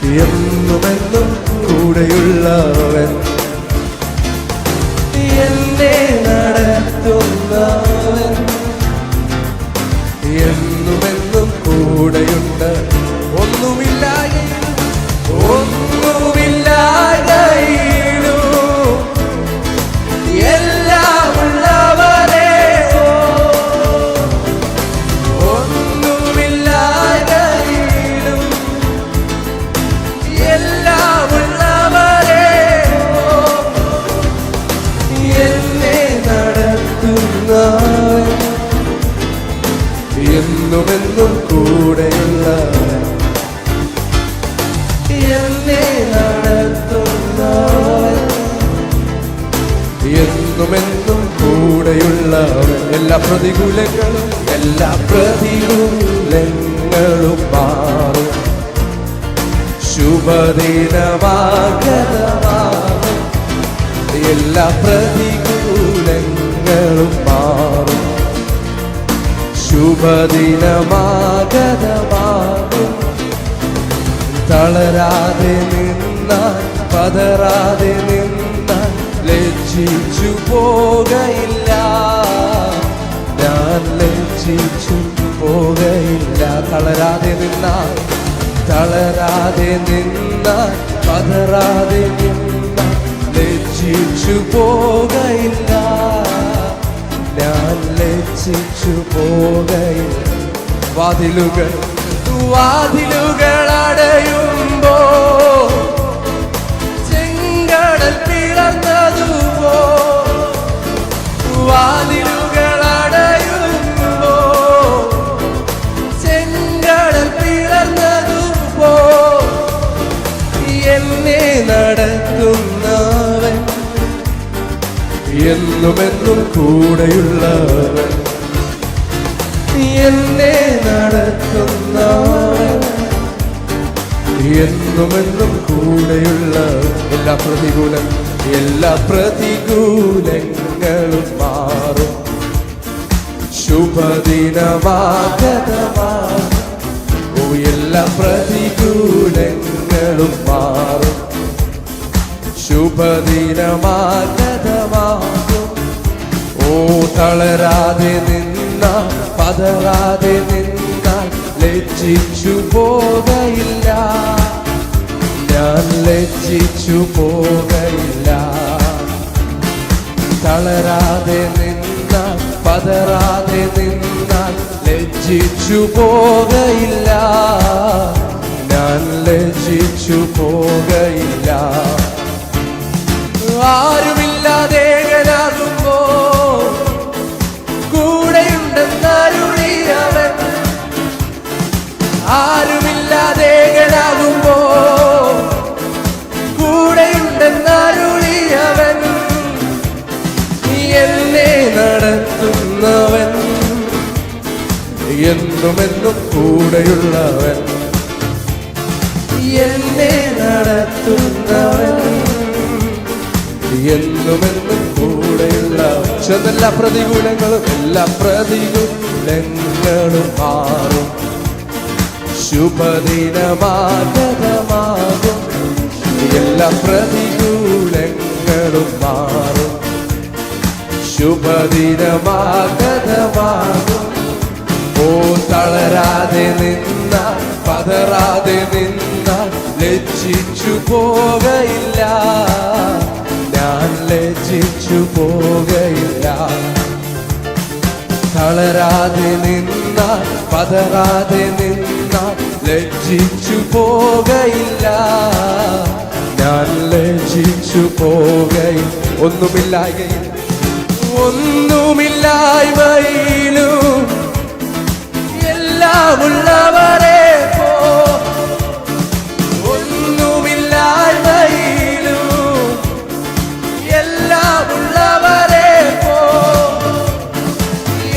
എന്നുമെന്നും കൂടെയുള്ളവൻ, എന്നെ നടത്തുന്നവൻ, എന്നുമെന്നും കൂടെയുണ്ട്. ഒന്നുമില്ലായ്മയിലും എല്ലാം ഉള്ളവനെ, ഒന്നുമില്ലായ്മയിലും എല്ലാം ഉള്ളവനെ, എന്നെ നടത്തുന്നവൻ, എന്നുമെന്നും കൂടെയുള്ളവൻ, എന്നെ നടത്തുന്നവൻ, എന്നുമെന്നും കൂടെയുള്ളവൻ. എല്ലാ പ്രതികൂലങ്ങളും മാറും. ശുഭദിനമാഗതമാകും. എല്ലാ പ്രതികൂലങ്ങളും മാറും. ശുഭദിനമാഗതമാകും. തളരാതെ നിന്നാൽ, പതറാതെ നിന്നാൽ ലജ്ജിച്ചു പോകയില്ല. ഞാൻ ലജ്ജിച്ചു പോകയില്ല. തളരാതെ നിന്നാൽ, പതറാതെ നിന്നാൽ ലജ്ജിച്ചു പോകയില്ല. ഞാൻ ലജ്ജിച്ചു പോകയില്ല. വാതിലുകൾ അടയുമ്പോ ചെങ്കടൽ പിളർന്നതുപോ, വാതിലുകൾ അടയുമ്പോ ചെങ്കടൽ പിളർന്നതുപോ, എന്നെ നടത്തുന്നവൻ, എന്നുമെന്നും കൂടെയുള്ളവൻ, എന്നെ നടത്തുന്നവൻ, എന്നുമെന്നും കൂടെയുള്ളവൻ. എല്ലാ പ്രതികൂലങ്ങളും മാറും. ശുഭദിനമാഗതമാകും. എല്ലാ പ്രതികൂലങ്ങളും മാറും. ശുഭദിനമാഗതമാകും. തളരാതെ നിന്നാൽ, പതറാതെ നിന്നാൽ ലജ്ജിച്ചു പോകയില്ല. ഞാൻ ലജ്ജിച്ചു പോകയില്ല. തളരാതെ നിന്നാൽ, പതറാതെ നിന്നാൽ ലജ്ജിച്ചു പോകയില്ല. ഞാൻ ലജ്ജിച്ചു പോകയില്ല. ആരുമില്ലാതെകനാകുമ്പോ കൂടെയുണ്ടെന്നരുളിയവൻ, ആരുമില്ലാതെകനാകുമ്പോ കൂടെയുണ്ടെന്നരുളിയവൻ, എന്നെ നടത്തുന്നവൻ, എന്നുമെന്നും കൂടെയുള്ളവൻ, എന്നെ നടത്തുന്നവൻ, എന്നുമെന്നും കൂടെയുള്ളവൻ. എല്ലാ പ്രതികൂലങ്ങളും മാറും. ശുഭദിനമാഗതമാകും. എല്ലാ പ്രതികൂലങ്ങളും മാറും. ശുഭദിനമാഗതമാകും. തളരാതെ നിന്നാൽ, പതറാതെ നിന്നാൽ ലജ്ജിച്ചു പോകയില്ല. ഞാൻ ലജ്ജിച്ചു പോകയില്ല. തളരാതെ നിന്നാൽ, പതറാതെ നിന്നാൽ ലജ്ജിച്ചു പോകയില്ല. ഞാൻ ലജ്ജിച്ചു പോകയില്ല. ഒന്നുമില്ലായ്മയിലും എല്ലാം ഉള്ളവരെ പോ, ഒന്നുമില്ലായ്മയിലും എല്ലാം ഉള്ളവരെ പോ,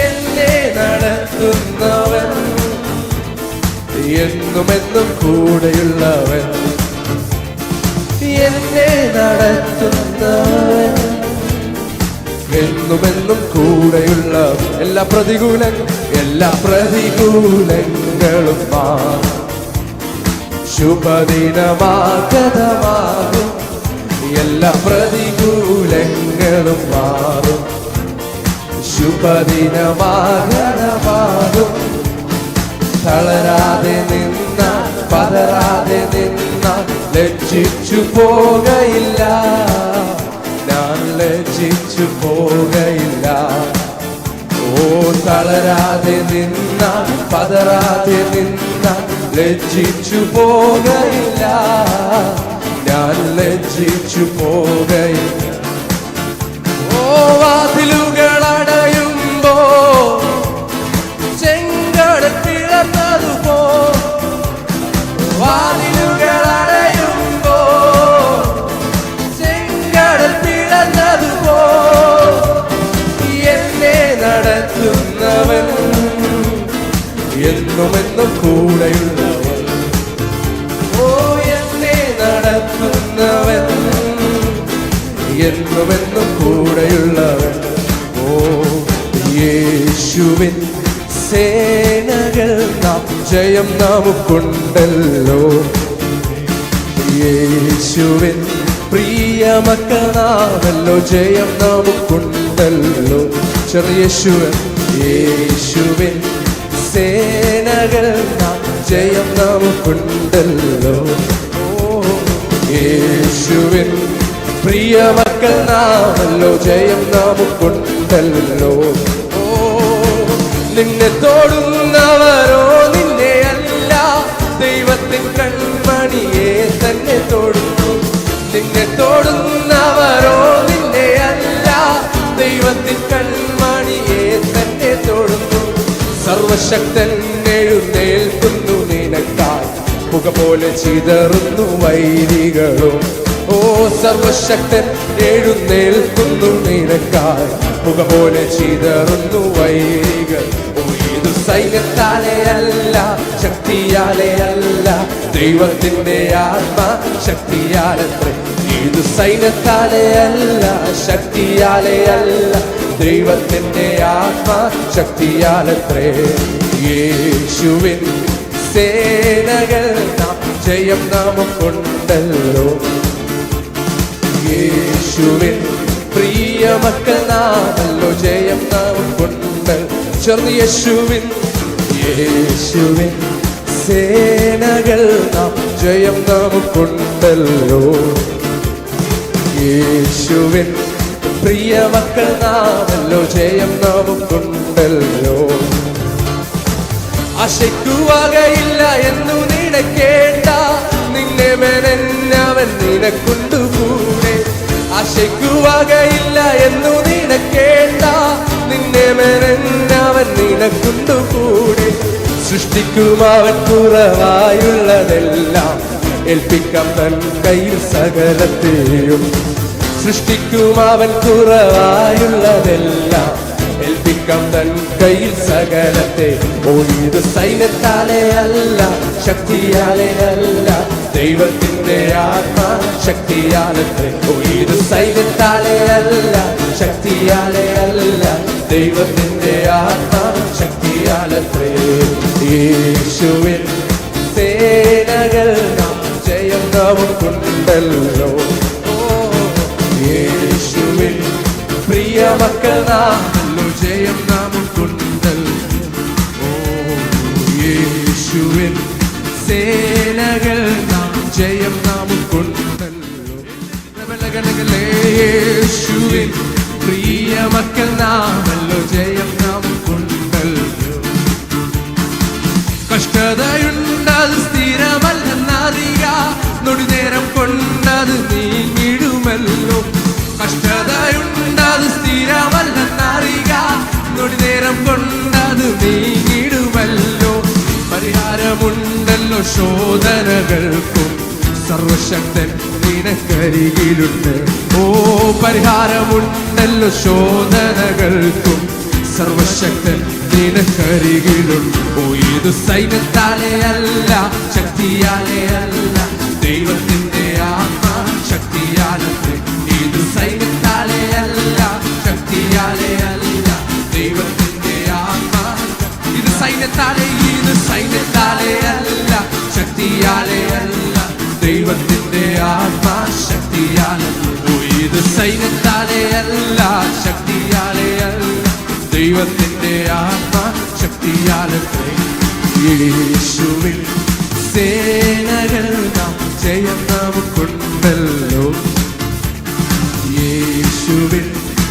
എന്നെ നടത്തുന്നവൻ, എന്നുമെന്നും കൂടെയുള്ളവൻ, എന്നെ നടത്തുന്നവൻ, എന്നുമെന്നും കൂടെയുള്ള. എല്ലാ പ്രതികൂലങ്ങളും മാറും. ശുഭദിനമാഗതമാകും, എല്ലാ പ്രതികൂലങ്ങളും മാറും. ശുഭദിനമാഗതമാകും. തളരാതെ നിന്ന, പതരാതെ നിന്ന, ലജ്ജിച്ചു പോകയില്ല, ഞാൻ ലജ്ജിച്ചു പോകയില്ല. ഓ തളരാതെ നിന്ന, പതരാതെ നിന്ന, ലജ്ജിച്ചു പോകയില്ല, ഞാൻ ലജ്ജിച്ചു പോകയില്ല. ഓ വാതിലുകൾ അടയുമ്പോ ചെങ്കടൽ പിളർന്നതുപോ, വാതിലുകൾ അടയുമ്പോ ചെങ്കടൽ പിളർന്നതുപോ, എന്നെ നടത്തുന്നവൻ എന്നുമെന്നും കൂടെയുള്ളവൻ. ഓ എന്നെ നടത്തുന്നവൻ എന്നുമെന്നും കൂടെയുള്ളവൻ. ഓ യേശുവിൻ സേനകൾ നാം ജയം നമുക്കുണ്ടല്ലോ, യേശുവിൻ പ്രിയമക്കൾ നാമല്ലോ ജയം നമുക്കുണ്ടല്ലോ. ചെറിയ യേശുവൻ, യേശുവിൻ സേനകൾ നാം ജയം നമുക്കുണ്ടല്ലോ. ഓ യേശുവിൻ പ്രിയമക്കൾ നാമല്ലോ ജയം നമുക്കുണ്ടല്ലോ. ഓ നിന്നെ തൊടുന്നവരോ നിന്നെ അല്ല, ദൈവത്തിൻ കൺമണിയെ തന്നെ തൊടുന്നു. നിന്നെ തൊടുന്നവരോ നിന്നെ അല്ല, ദൈവത്തിൻ കൺമണിയെ തന്നെ തൊടുന്നു. സർവശക്തൻ എഴുന്നേൽക്കുന്നു നിനക്കായി, പുക പോലെ ചിതറുന്നു വൈരികളും. ഓ സർവശക്തൻ എഴുന്നേൽക്കുന്നു നിനക്കായി, പുക പോലെ ചിതറുന്നു വൈരികൾ. ഓ ഇത് സൈന്യത്താലെ അല്ല, ശക്തിയാലെ അല്ല, ദൈവത്തിന്റെ ആത്മാ ശക്തിയാലത്രേ. ഇത് സൈന്യത്താലെ അല്ല, ശക്തിയാലെ അല്ല, ദൈവത്തിന്റെ ആത്മാ ശക്തിയാലത്രേ. യേശുവിൻ സേനകൾ നാം ജയം നമുക്കുണ്ടല്ലോ, യേശുവിൻ പ്രിയമക്കൾ നാമല്ലോ ജയം നമുക്കുണ്ടല്ലോ. ചേർന്ന് യേശുവിൻ, യേശുവിൻ സേനകൾ നാം ജയം നമുക്കുണ്ടല്ലോ, യേശുവിൻ പ്രിയമക്കൾ നാമല്ലോ ജയം നമുക്കുണ്ടല്ലോ. ആശയ്ക്കുവകയില്ല എന്നു നിനക്കേണ്ട, നിന്നെ മെനഞ്ഞവൻ നിനക്കുണ്ടുകൂടെ. ആശയ്ക്കുവകയില്ല എന്നു നിനക്കേണ്ട, നിന്നെ മെനഞ്ഞവൻ നിനക്കുണ്ടുകൂടെ. സൃഷ്ടിക്കും അവൻ കുറവായുള്ളതെല്ലാം, ഏൽപ്പിക്കാം തൻ കയ്യിൽ സകലത്തെയും. സൃഷ്ടിക്കും അവൻ കുറവായുള്ളതെല്ലാം, ഏൽപ്പിക്കാം തൻ കയ്യിൽ സകലത്തെ. ഓ ഇത് സൈന്യത്താലെ അല്ല, ശക്തിയാലെ അല്ല, ദൈവത്തിന്റെ ആത്മാ ശക്തിയാലത്രേ. ഓ ഇത് സൈന്യത്താലെ അല്ല, ശക്തിയാലെ അല്ല, ദൈവത്തിന്റെ ആത്മാ ശക്തിയാലത്രേ. യേശുവിൻ സേനകൾ നാം ജയം നമുക്കുണ്ടല്ലോ, യേശുവിൻ പ്രിയമക്കൾ നാമല്ലോ ജയം നമുക്കുണ്ടല്ലോ. ഓ യേശുവിൻ സേനകൾ നാം ജയം നമുക്കുണ്ടല്ലോ. യേശുവിൻ പ്രിയമക്കൾ നാമല്ലോ ജയം നമുക്കുണ്ടല്ലോ. കഷ്ടതയുണ്ടത് സ്ഥിരമല്ലെന്നറിയ, നൊടിനേരം കൊണ്ടത് നീങ്ങിടുമല്ലോ. കഷ്ടതയുണ്ടത് സ്ഥിരമല്ലെന്നറിയ, നൊടിനേരം കൊണ്ടത് നീങ്ങിടുമല്ലോ. പരിഹാരമുണ്ടല്ലോ ശോധനകൾക്കും, സർവശക്തൻ നിനക്കരികിലുണ്ട്. ഓ പരിഹാരമുണ്ടല്ലോ ശോധനകൾക്കും, സർവശക്തൻ നിനക്കരികിലുണ്ട്. ഓ ഇത് സൈന്യത്താലെ അല്ല, ശക്തിയാലെ അല്ല, ദൈവത്തിന്റെ ആത്മാ ശക്തിയാലത്രേ. ഇത് സൈന്യത്താലെ അല്ല, ശക്തിയാലെ അല്ല, ദൈവത്തിന്റെ ആത്മാ. ഇത് സൈന്യത്താലെ, ഇത് സൈന്യത്താലെ അല്ല, ശക്തിയാലെ അല്ല, സൈന്യത്താലെ അല്ല, ശക്തിയാലെ അല്ല, ദൈവത്തിന്റെ ആത്മാ ശക്തിയാലത്രേ. യേശുവിൽ സേനകൾ നാം ജയം നമുക്കുണ്ടല്ലോ. യേശുവിൽ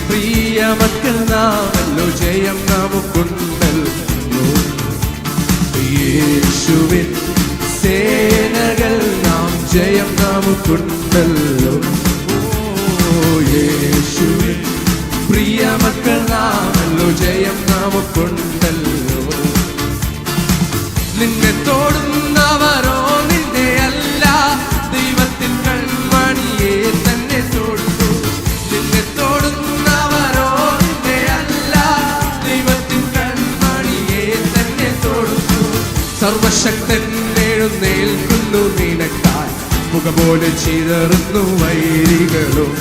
പ്രിയ മക്കൾ നാമല്ലോ, ജയം നമുക്കുണ്ടല്ലോ. യേശുവിൽ സേനകൾ നാം ജയം നമുക്കുണ്ടല്ലോ. യേശുവിൽ പ്രിയ മക്കൾ നാമല്ലോ, ജയം നമുക്കുണ്ടല്ലോ. നിന്നെ തോടുന്നവരോ നിന്നെ അല്ല, ദൈവത്തിൻ കൺമണിയെ തന്നെ തോടുന്നു. നിന്നെ തോടുന്നവരോ നിന്നെ അല്ല, ദൈവത്തിൻ കൺമണിയെ തന്നെ തോടുന്നു. സർവശക്തൻ എഴുന്നേൽക്കുന്നു നിനക്കായി, മുഖപോലെ ചിതറുന്നു വൈരികളും.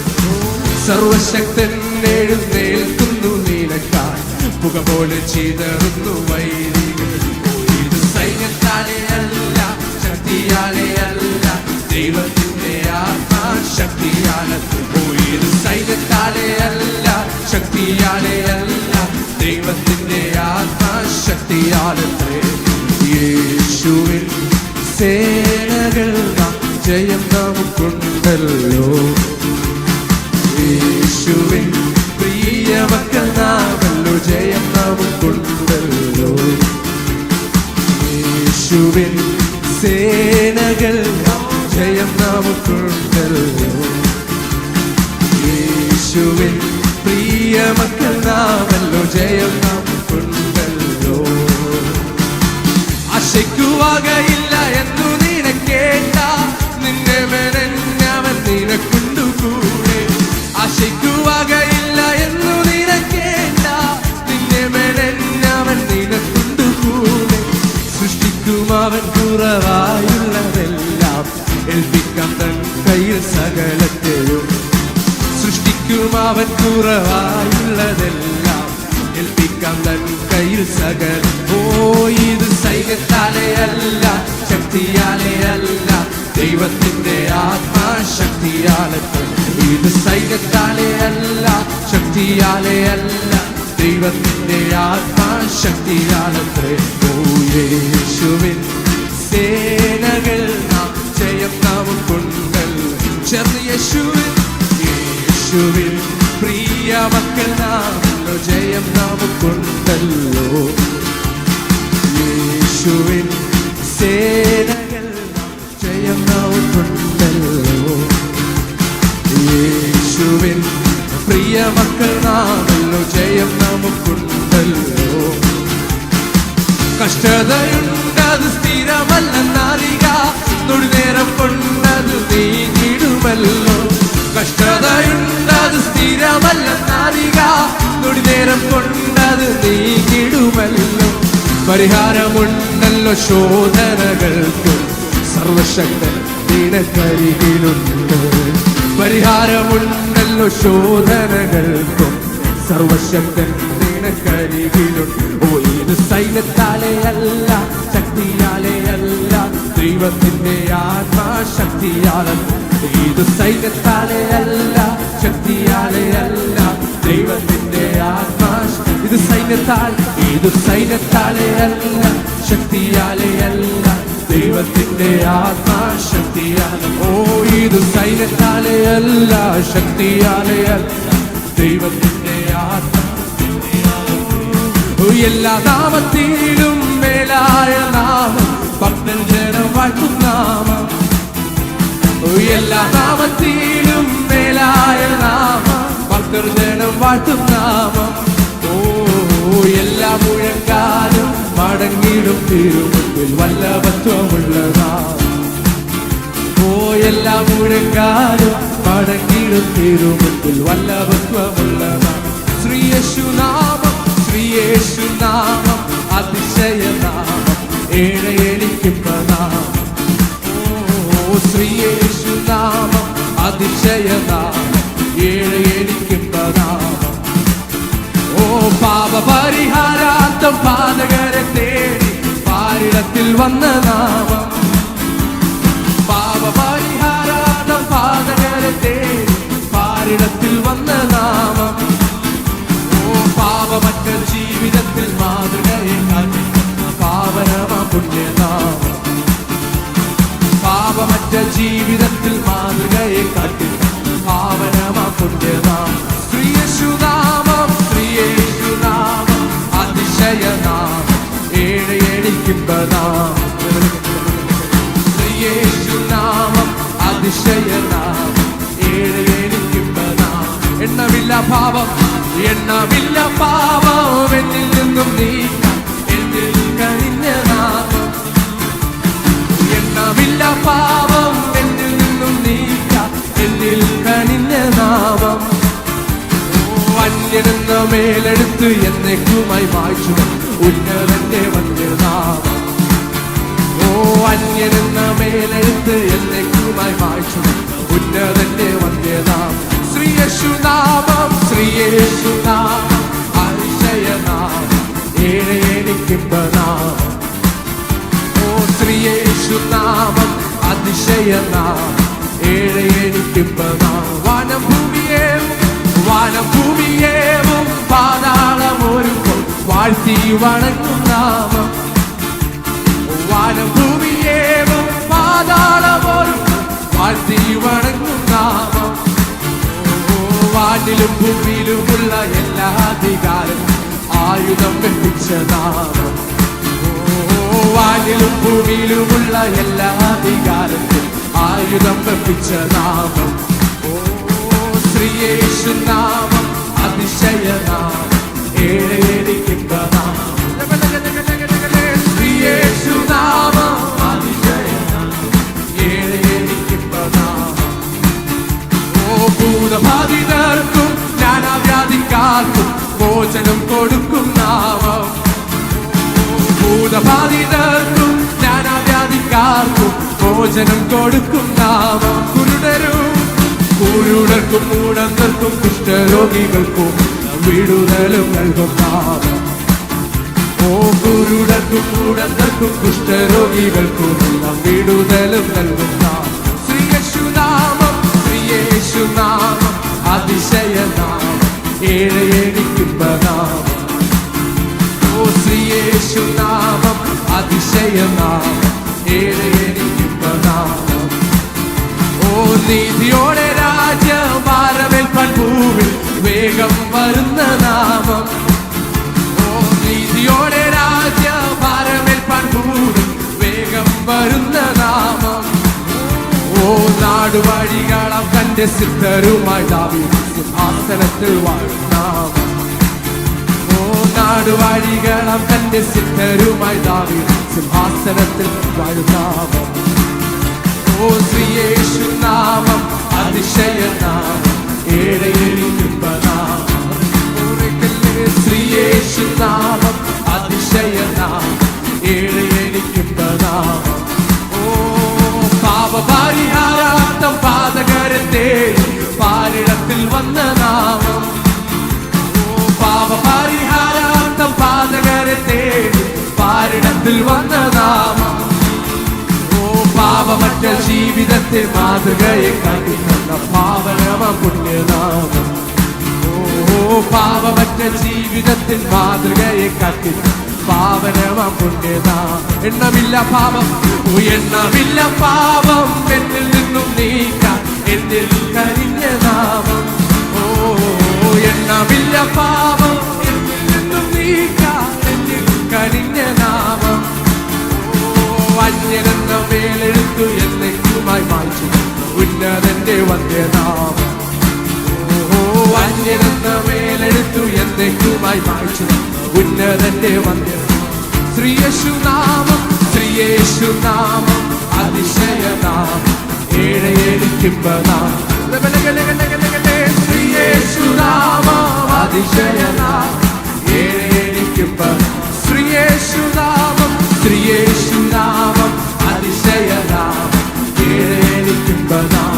സർവശക്തൻ എഴുന്നേൽക്കുന്നു നിനക്കായി, മുഖപോലെ ചിതറുന്നു വൈരികളും. ഇത് സൈന്യത്താലെ അല്ല, ശക്തിയാലെ അല്ല, ദൈവത്തിന്റെ ആത്മാ ശക്തിയാലെ. ഇത് സൈന്യത്താലെ അല്ല, ശക്തിയാലെ അല്ല, ദൈവത്തിന്റെ ആത്മാ ശക്തിയാലത്രേ. യേശുവിൻ സേനകൾ നാം ജയം നമുക്കുണ്ടല്ലോ. യേശുവിൻ പ്രിയ മക്കൾ നാമല്ലോ, ജയം നമുക്കുണ്ടല്ലോ. യേശുവിൻ സേനകൾ നാം ജയം നമുക്കുണ്ടല്ലോ. യേശുവിൻ പ്രിയ മക്കൾ നാമല്ലോ, ജയം നമുക്കുണ്ടല്ലോ. ആശയ്ക്കുവകയില്ല എന്നു നിനക്കേണ്ട, നിന്നെ മെനഞ്ഞവൻ നിനക്കുണ്ടുകൂടെ. ആശയ്ക്കുവകയില്ല എന്നു നിനക്കേണ്ട, നിന്നെ മെനഞ്ഞവൻ നിനക്കുണ്ടുകൂടെ. സൃഷ്ടിക്കും അവൻ കുറവായുള്ളതെല്ലാം, ഏൽപ്പിക്കാം തൻ കയ്യിൽ സകലത്തെയും. സൃഷ്ടിക്കും അവൻ കുറവായുള്ളതെല്ലാം, ഏൽപ്പിക്കാം തൻ കയ്യിൽ സകലം. ഇത് സൈന്യത്താലെ അല്ല, ശക്തിയാലെ അല്ല, ദൈവത്തിന്റെ ആത്മാ ശക്തിയാലെ. ഇത് സൈന്യത്താലെ അല്ല, ശക്തിയാലെ അല്ല, ദൈവത്തിന്റെ ആത്മാ ശക്തിയാലത്രേ. യേശുവിൻ സേനകൾ നാം ജയം നമുക്കുണ്ടല്ലോ. ചേർന്ന് യേശുവിൻ, യേശുവിൻ പ്രിയ മക്കൾ നാമല്ലോ, ജയം നമുക്കുണ്ടല്ലോ. യേശുവിൻ സേനകൾ നാം ജയം നമുക്കുണ്ടല്ലോ. യേശുവിൻ പ്രിയ മക്കൾ നാമല്ലോ, ജയം നമുക്കുണ്ടല്ലോ. കഷ്ടതയുണ്ടത് സ്ഥിരമല്ലെന്നറിക, തൊഴിനേരം കൊണ്ടത് നീങ്ങിടുമല്ലോ. കഷ്ടതയുണ്ടത് സ്ഥിരമല്ലെന്നറിക, തൊഴിനേരം കൊണ്ടത് നീങ്ങിടുമല്ലോ. പരിഹാരമുണ്ടല്ലോ ശോധനകൾക്കും, സർവശക്തൻ നിനക്കരികിലുണ്ട്. പരിഹാരമുണ്ടല്ലോ ശോധനകൾക്കും, സർവശക്തൻ നിനക്കരികിലുണ്ട്. ഇത് സൈന്യത്താലെ അല്ല, ശക്തിയാലെ അല്ല, ദൈവത്തിന്റെ ആത്മാ ശക്തിയാലെ. ഇത് സൈന്യത്താലെ അല്ല, ശക്തിയാലെ അല്ല, ദൈവത്തിന്റെ ആത്മാ. ഇത് സൈന്യത്താലെ അല്ല, ശക്തിയാലെ അല്ല, ദൈവത്തിന്റെ ആത്മാ ശക്തിയാലെ. ഇത് സൈന്യത്താലെ അല്ല, ശക്തിയാലെ അല്ല, ദൈവത്തിന്റെ ആത്മാ. എല്ലാ നാമത്തിലും മേലായ നാമം, ഭക്തൻ ജനം വാഴ്ത്തും നാമം. എല്ലാ നാമത്തിലും മേലായ നാമം, ഭക്തർ ജനം വാഴ്ത്തും നാമം. എല്ലാ മുഴങ്കാലും മടങ്ങിടും തിരുമുമ്പിൽ വല്ലഭത്വമുള്ള നാമം. എല്ലാ മുഴങ്കാലും മടങ്ങിടും തിരുമുമ്പിൽ വല്ലഭത്വമുള്ള നാമം. ശ്രീയേശുനാമം, ശ്രീയേശുനാമം, അതിശയനാമം, ഏഴയടിക്കുന്ന നാമം. ശ്രീയേശുനാമം, അതിശയനാമം, ഏഴയടിക്കുന്ന നാമം. പാപപരിഹാരാർത്ഥം പാതകരെ തേടി പാരിടത്തിൽ വന്ന നാമം. പാപപരിഹാരാർത്ഥം പാതകരെ തേടി പാരിടത്തിൽ വന്ന ജീവിതത്തിൽ മാതൃകയെ കാട്ടി പാവനമാക്കുന്നതാം ശ്രീയേശുനാമം ശ്രീയേശുനാമം അതിശയനാമം ഏഴയടിക്കുമ്പതാം ശ്രീയേശുനാമം അതിശയനാമം ഏഴയടിക്കുമ്പതാം എണ്ണമില്ല പാപം എന്നിൽ നിന്നും നീക്കാം എന്നിൽ കഴിഞ്ഞ നാമം എണ്ണമില്ല പാപം എന്നിൽ നിന്നും നീക്കാം എന്നിൽ കനിഞ്ഞ നാമം അന്യനെന്ന മേലെടുത്ത് എന്നേക്കുമായി മായ്ച്ചു ഉന്നതന്റെ വന്യനാമം അന്യനെന്ന മേലെടുത്ത് എന്നേക്കുമായി മായ്ച്ചു ഉന്നതന്റെ വന്യനാമം ശ്രീയേശുനാമം ശ്രീയേശുനാമം അതിശയനാമം ഏഴയടിക്കുമ്പനാമം ശ്രീയേശുനാമം അതിശയനാമം ഏഴയടിക്കുമ്പനാമം വാനം ഭൂമിയേവും പാതാളമൊരുമ്പോൾ വാഴ്ത്തി വണങ്ങും നാമം വാനം ഭൂമിയേവും പാതാളമൊരുമ്പോൾ വാഴ്ത്തി വണങ്ങും നാമം വാനിലും ഭൂമിയിലുമുള്ള എല്ലാ അധികാരം ആയുധം വെപ്പിച്ച നാമം വാനിലും ഭൂമിയിലുമുള്ള എല്ലാ അധികാരത്തിൽ ആയുധം വെപ്പിച്ച നാമം ശ്രീയേശുനാമം അതിശയനാമം ഏഴയടിക്കുമ്പനാമം ശ്രീയേശുനാമം അതിശയനാമം ഏഴയടിക്കുമ്പനാമം ഭൂതബാധിതർക്കും ജ്ഞാനവ്യാധിക്കാർക്കും മോചനം കൊടുക്കും നാമം ഭൂതബാധിതർക്കും ജ്ഞാനവ്യാധിക്കാർക്കും മോചനം കൊടുക്കും നാമം കുരുടർക്കും മൂടന്തർക്കും കുഷ്ഠരോഗികൾക്കും വിടുതലും നൽകും നാമം കുരുടർക്കും മൂടന്തർക്കും കുഷ്ഠരോഗികൾക്കും വിടുതലും നൽകും നാമം ശ്രീയേശുനാമം ശ്രീയേശുനാമം അതിശയനാമം ഏഴയടിക്കുമ്പനാമം ശ്രീയേശുനാമം അതിശയനാമം ഏഴയടിക്കുമ്പനാമം നീതിയോടെ രാജ്യഭാരമേൽപ്പാൻ ഭൂമിൽ വേഗം വരുന്ന നാമം നീതിയോടെ രാജ്യഭാരമേൽപ്പാൻ ഭൂമിൽ വേഗം വരുന്ന നാമം നാടുവഴികളാം തന്റെ സിദ്ധരുമായി ദാവീദ് സിംഹാസനത്തിൽ വാഴും നാമം നാടുവഴികളാം തന്റെ സിദ്ധരുമായി ദാവീദ് സിംഹാസനത്തിൽ വാഴും നാമം ശ്രീയേശുനാമം അതിശയനാമം ഏഴയടിക്കുമ്പനാമം ശ്രീയേശുനാമം അതിശയനാമം ഏഴയടിക്കുമ്പനാമം പാപപരിഹാരാർത്ഥം പാതകരെ തേടി പാരിടത്തിൽ വന്ന നാമം പാപപരിഹാരാർത്ഥം പാതകരെ തേടി പാരിടത്തിൽ വന്ന നാമം പാപമറ്റ ജീവിതത്തെ മാതൃകയെ കാണിക്കുന്ന പാവനമ പുണ്യനാമം പാപമറ്റ ജീവിതത്തിൽ മാതൃകയെ കാണിക്കുന്ന പാവനമ പുണ്യനാമം എണ്ണമില്ല പാപം എന്നിൽ നിന്നും നീക്കാം എന്നിൽ കരിഞ്ഞ നാമം എണ്ണമില്ല പാപം എന്നിൽ നിന്നും നീക്കാം എന്നിൽ കരിഞ്ഞ നാമം അന്യനെന്ന മേലെടുത്തു എന്നേക്കുമായി മായ്ച്ചു ഉന്നതന്റെ വന്യനാമം അന്യനെന്ന മേലെടുത്തു എന്നേക്കുമായി മായ്ച്ചു ഉന്നതന്റെ വന്യനാമം ശ്രീയേശുനാമം ശ്രീയേശുനാമം അതിശയനാമം ഏഴയടിക്കുമ്പനാമം ശ്രീയേശുനാമം അതിശയനാമം ഏഴയടിക്കുമ്പനാമം ശ്രീയേശുനാമം ശ്രീയേശുനാമം അതിശയനാമം ഏഴയടിക്കുമ്പനാമം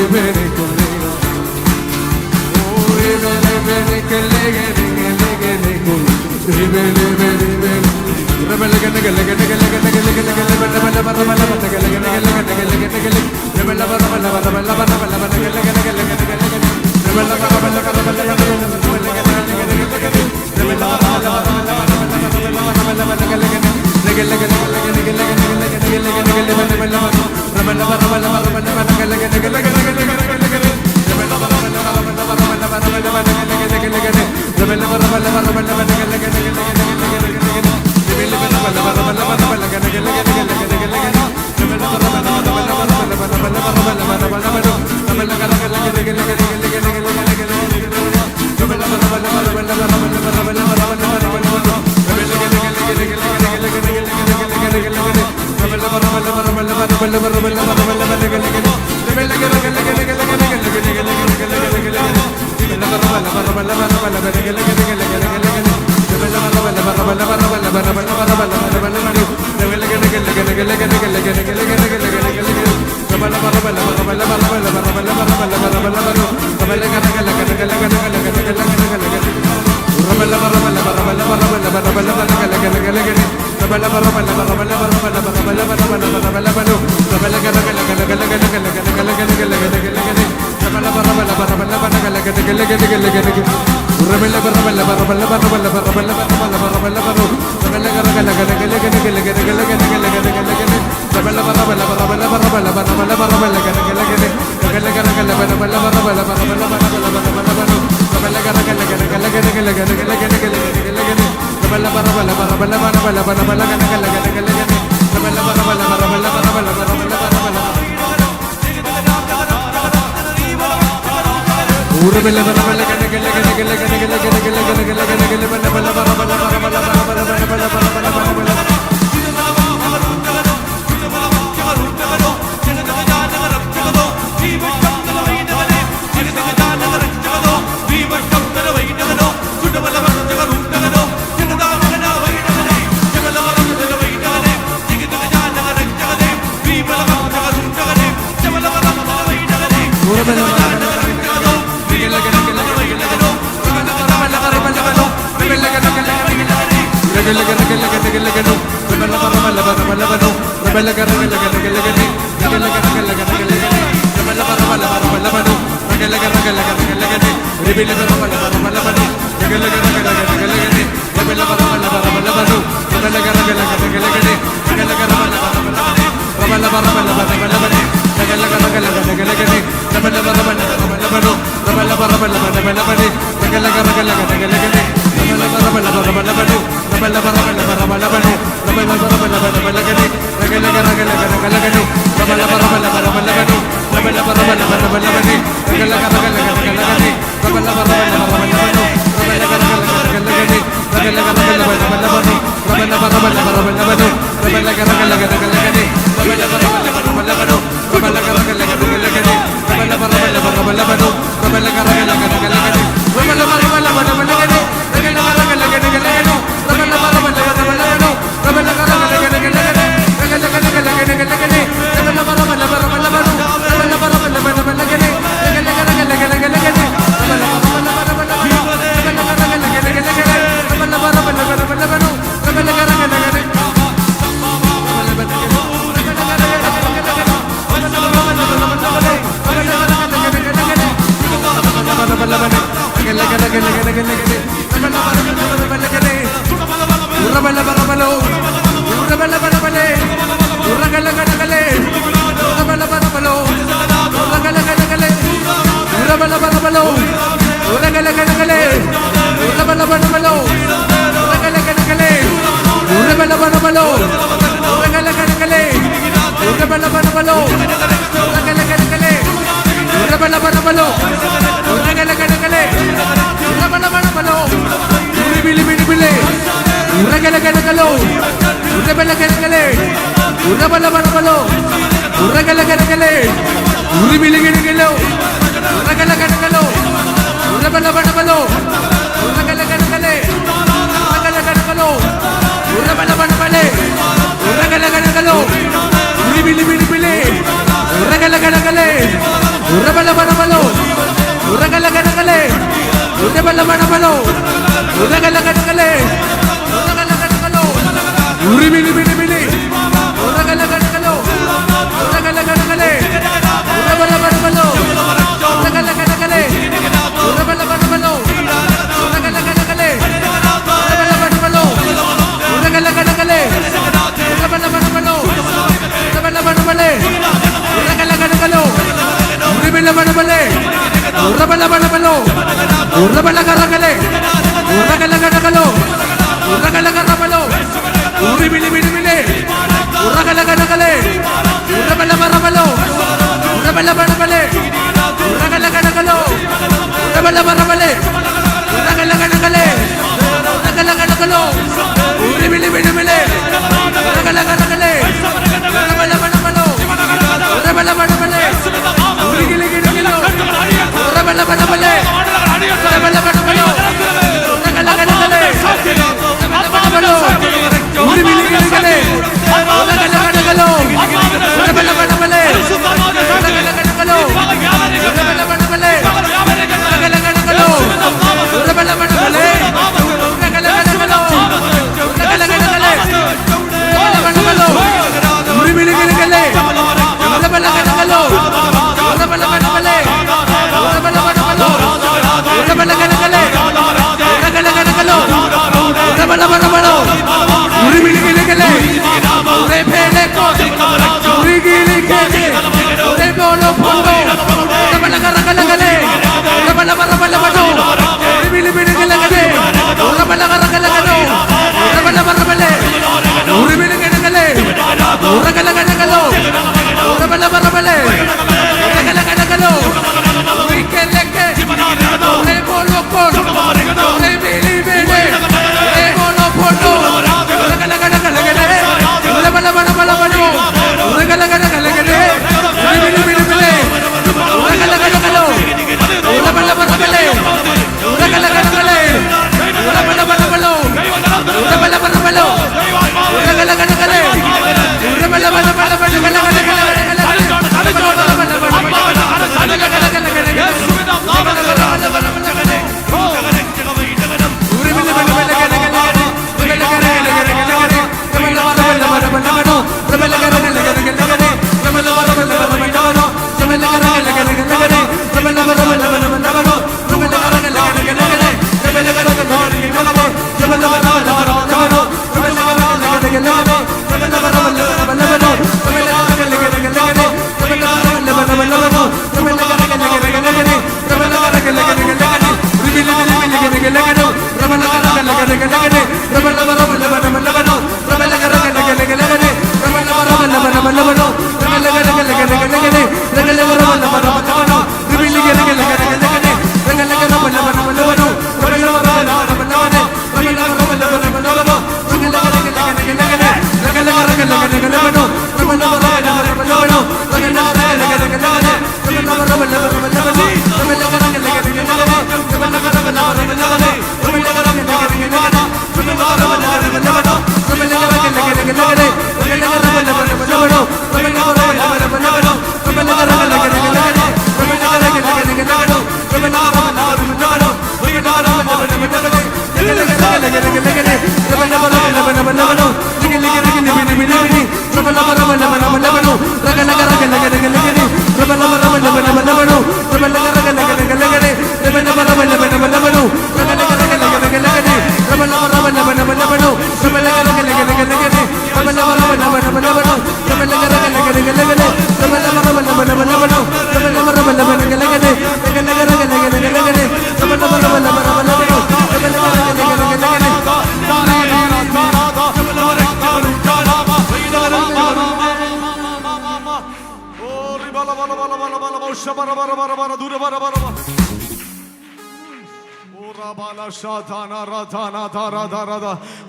Bene ഉരബലമണമലോ ഉരകലകടകലേ ഉരകലകടകലോ ഉരിമിലിമിലിമിലി ഉരകലകടകലോ ഉരകലകടകലേ ഉരബലമണമലോ ഉരകലകടകലേ ഉരബലമണമലോ ഉരകലകടകലേ ഉരബലമണമലോ ഉരകലകടകലേ ഉരബലമണമലോ ഉരബലമണമലേ ഉരകലകടകലോ ഉരിമിലിമിലിമലേ ഉരബലമണമലോ ഉരബലകടകലേ ഉരകലകടകലോ ഉരകലകടമലോ ഉരിമിലിമിലിമിലേ ഉരകലകടകലേ ഉരബലമണമലോ ഉരബലമണമലേ ഉരകലകടകലോ ഉരബലമണമലേ ഉരകലകടകലേ ഉരകലകടകലോ ഉരിമിലിമിലിമിലേ ഉരകലകടകലേ ഉരബലമണമലോ ഉരബലമണമലേ ഉരികിലികിലികിലോ ഉരബലമണമലേ ഉരബലമണമലോ ഉരകലകടകലേ ഉരബലമണമലോ ഉരിമിലികിലികിലേ ഉരകലകടകലോ ഉരബലമണമലേ ഉരകലകടകലോ ഉരബലമണമലേ ഉരകലകടകലോ ഉരബലമണമലേ ഉരകലകടകലോ ഉരകലകടകലേ ഉരബലമണമലോ ഉരിമിലികിലികിലേ ഉരബലകടകലോ ഉരബലമണമലേ ഉരബലമണമലോ ഉരബലകടകലേ ഉരകലകടകലോ ഉരബലമണമലോ ഉരിമിലികിലികിലേ ഉരബലകോ ഉരികിലികിലേ ഉരബലോ പോണ്ടോ ഉരബലകടകലേ ഉരബലമണമലോ ഉരിമിലിമിലികിലേ ഉരബലകടകലോ ഉരബലമണമലേ ഉരിമിലികിലികിലേ ഉരകലകടകലോ ഉരബലമണമലേ ഉരകലകടകലോ ഉരികിലികിലേ ഉരബലകോ ഉരിമിലിമിലിമിലേ ഉരബലോ പോണ്ടോ ഉരകലകടകലേ ഉരബലമണമലോ ഉരകലകടകലേ ഉരിമിലിമിലിമിലേ ഉരകലകടകലോ ഉരബലമണമലേ ഉരകലകടകലേ ഉരബലമണമലോ ഉരബലമണമലോ ഉരകലകടകലേ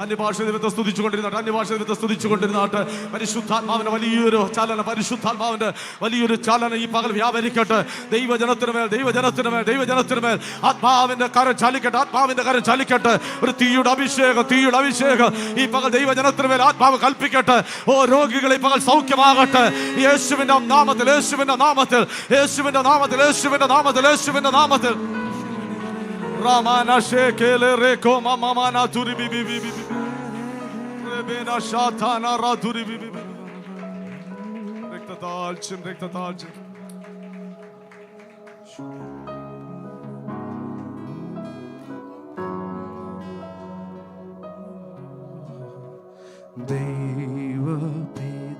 അന്യഭാഷ ദൈവത്തെ സ്തുതിച്ചുകൊണ്ടിരുന്നാട്ട് പരിശുദ്ധാത്മാവിന്റെ വലിയൊരു ചലനം, പരിശുദ്ധാത്മാവിന്റെ വലിയൊരു ചലനം ഈ പകൽ വ്യാപരിക്കട്ടെ. ദൈവജനത്തിനുമേൽ ആത്മാവിന്റെ കരം ചലിക്കട്ടെ, ആത്മാവിന്റെ കരം ചലിക്കട്ടെ. ഒരു തീയുടെ അഭിഷേകം ഈ പകൽ ദൈവജനത്തിനുമേൽ ആത്മാവ് കൽപ്പിക്കട്ടെ. ഓ രോഗികളെ ഈ പകൽ സൗഖ്യമാകട്ടെ യേശുവിന്റെ നാമത്തിൽ, യേശുവിന്റെ നാമത്തിൽ, യേശുവിന്റെ നാമത്തിൽ, യേശുവിന്റെ നാമത്തിൽ, യേശുവിന്റെ നാമത്തിൽ. Ramana shekele reko mamamana turi bibi bibi Rebena shatana raduri bibi Rekta dalçın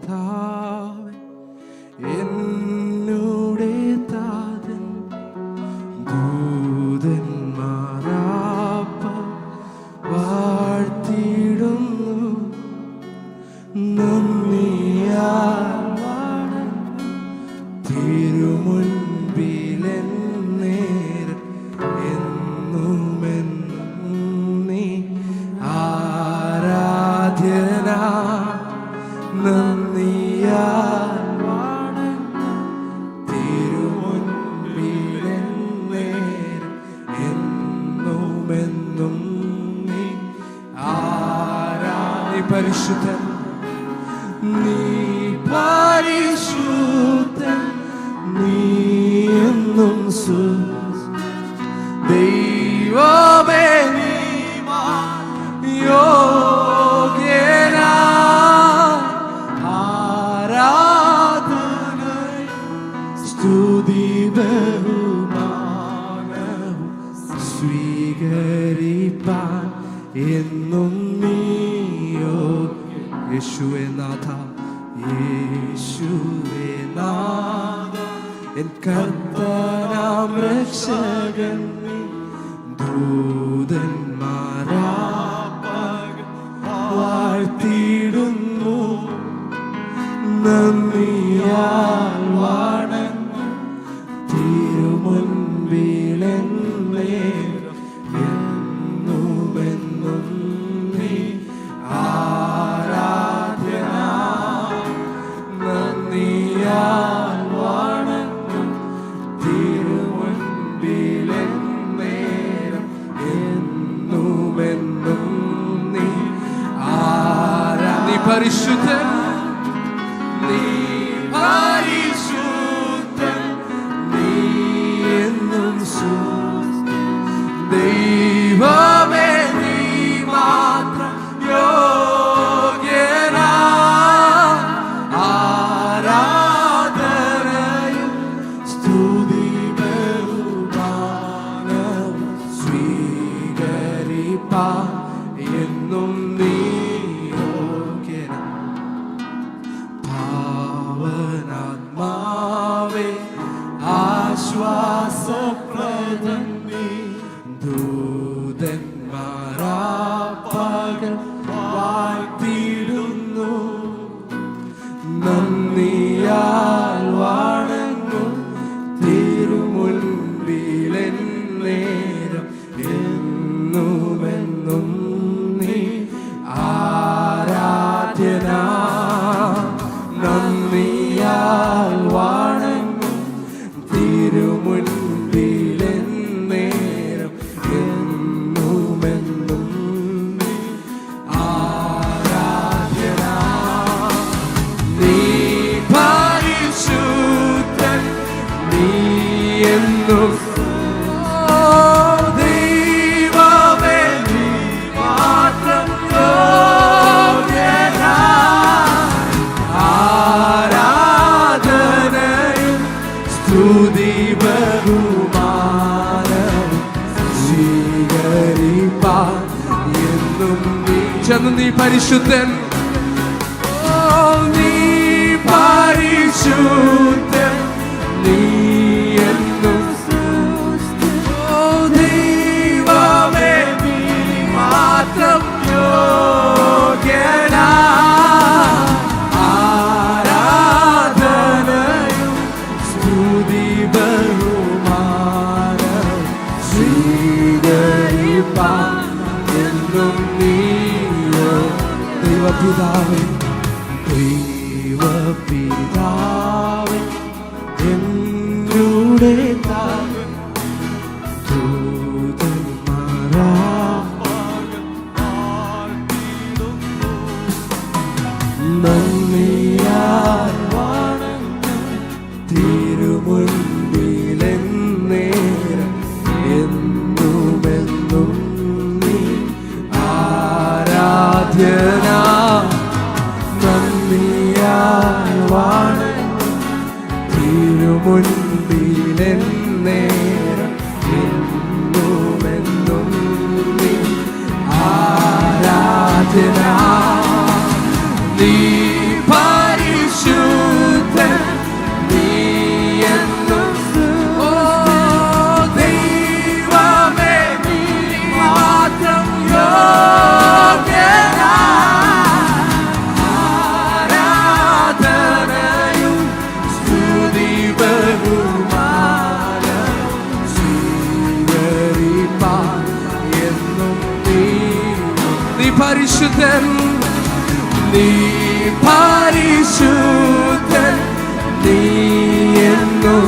ദൈവപിതാവേ എന്നുടെ താതൻ ദൂതന്മാരാപ്പ വാഴ്ത്തിടുന്നു നന്ദിയാൽ തിരുമുൻപിലെന്നേരം എന്നുമെന്നും നീ ആരാധ്യന നന്ദിയാൽ തിരുമുൻപിലെന്നേരം എന്നുമെന്നും നീ പരിശുദ്ധൻ നീ പരിശുദ്ധൻ നീ എന്നും ദൈവമേ നീ യോഗ്യനാ ആരാധന സ്തുതി ബഹുമാനവും സ്വീകരിപ്പാൻ എന്നും നീ യേശുവേ നാഥ യേശുവേ നാഥ എൻ കർത്താനാം രക്ഷകൻ ദൂതന്മാരാ വാഴ്ത്തിടുന്നു നന്ദിയാൽ വണങ്ങും തിരുമുൻപിലെന്നേരം എന്നുമെന്നും നീ ആരാധ്യന നന്ദിയാൽ വണങ്ങും തിരുമുൻപിലെന്നേരം എന്നുമെന്നും നീ പരിശുദ്ധൻ നീ പരിശുദ്ധൻ നീ എന്നും ദൈവമേ നീ മാത്രം യോഗ്യനാ ആരാധനയും സ്തുതി ബഹുമാനവും സ്വീകരിപ്പാൻ എന്നും നീ പാവനാത്മാവേ ആശ്വാസപ്രദം നീ ദൂതന്മാരാപ്പകൽ വാഴ്ത്തിടുന്നു നന്ദിയാൽ വണങ്ങും തിരുമുൻപിലെന്നേരം എന്നുമെന്നും നീ ആരാധ്യനാ നന്ദിയാൽ വണങ്ങും തിരുമുൻപിലെന്നേരം എന്നുമെന്നും നീ ആരാധ്യനാ നീ പരിശുദ്ധൻ നീ എന്നും ദൈവമേ നീ മാത്രം യോഗ്യനാ ആരാധനയും സ്തുതി ബഹുമാനവും സ്വീകരിപ്പാൻ എന്നും നീ ചെന്ന് നീ പരിശുദ്ധൻ നീ പരിശുദ്ധൻ നീ എന്നും ദൈവമേ നീ മാത്രം യോഗ്യനാ ആരാധനയും സ്തുതി ബഹുമാനവും സ്വീകരിപ്പാൻ എന്നും നീ ദൈവപിതാവേ ദൈവപിതാവേ എന്നുടെ താതൻ ദൂതന്മാരാ നന്ദിയാൽ വണങ്ങും തിരുമുൻപിലെന്നേരം എന്നുമെന്നും എന്നേരം എന്നുമെന്നും നീ ആരാധന. നീ പരിശുദ്ധൻ, നീ എന്നും ഓ ദൈവമേ, നീ മാത്രം ആരാധനയും സ്തുതി ബഹുമാനവും സ്വീകരിപ്പാൻ എന്നും നീ പരിശുദ്ധൻ, നീ പരിശുദ്ധൻ, നീ എന്നും